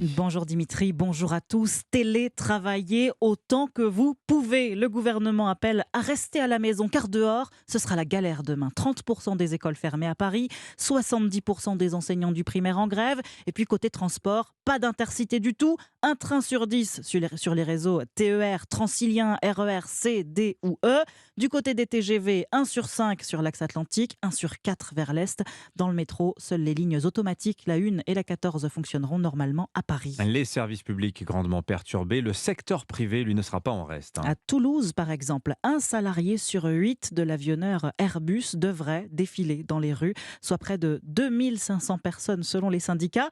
Bonjour Dimitri, bonjour à tous. Télétravaillez autant que vous pouvez. Le gouvernement appelle à rester à la maison car dehors, ce sera la galère demain. 30% des écoles fermées à Paris, 70% des enseignants du primaire en grève. Et puis côté transport, pas d'intercité du tout. Un train sur 10 sur les réseaux TER, Transilien, RER, C, D ou E. Du côté des TGV, 1 sur 5 sur l'axe atlantique, 1 sur 4 vers l'est. Dans le métro, seules les lignes automatiques, la 1 et la 14 fonctionneront normalement à Paris. Les services publics grandement perturbés, le secteur privé, lui, ne sera pas en reste. À Toulouse, par exemple, un salarié sur 8 de l'avionneur Airbus devrait défiler dans les rues, soit près de 2500 personnes selon les syndicats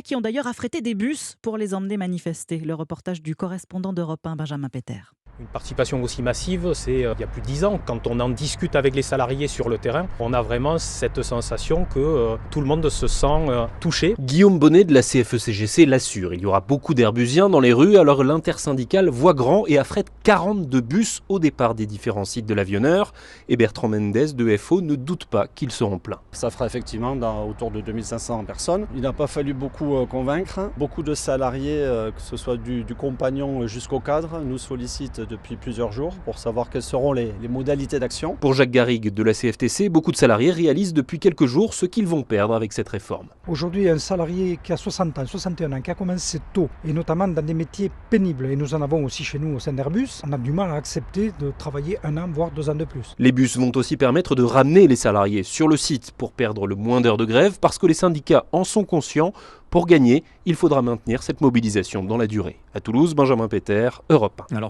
qui ont d'ailleurs affrété des bus pour les emmener manifester. Le reportage du correspondant d'Europe 1, Benjamin Péter. Une participation aussi massive, c'est il y a plus de 10 ans. Quand on en discute avec les salariés sur le terrain, on a vraiment cette sensation que tout le monde se sent touché. Guillaume Bonnet de la CFE-CGC l'assure. Il y aura beaucoup d'Airbusiens dans les rues, alors l'intersyndicale voit grand et affrète 42 bus au départ des différents sites de l'avionneur. Et Bertrand Mendes de FO ne doute pas qu'ils seront pleins. Ça fera effectivement autour de 2500 personnes. Il n'a pas fallu beaucoup convaincre. Beaucoup de salariés, que ce soit du compagnon jusqu'au cadre, nous sollicitent depuis plusieurs jours pour savoir quelles seront les modalités d'action. Pour Jacques Garrigue de la CFTC, beaucoup de salariés réalisent depuis quelques jours ce qu'ils vont perdre avec cette réforme. Aujourd'hui, un salarié qui a 60 ans, 61 ans, qui a commencé tôt, et notamment dans des métiers pénibles, et nous en avons aussi chez nous au sein d'Airbus, on a du mal à accepter de travailler 1 an, voire 2 ans de plus. Les bus vont aussi permettre de ramener les salariés sur le site pour perdre le moins d'heures de grève, parce que les syndicats en sont conscients. Pour gagner, il faudra maintenir cette mobilisation dans la durée. À Toulouse, Benjamin Péter, Europe 1. Alors,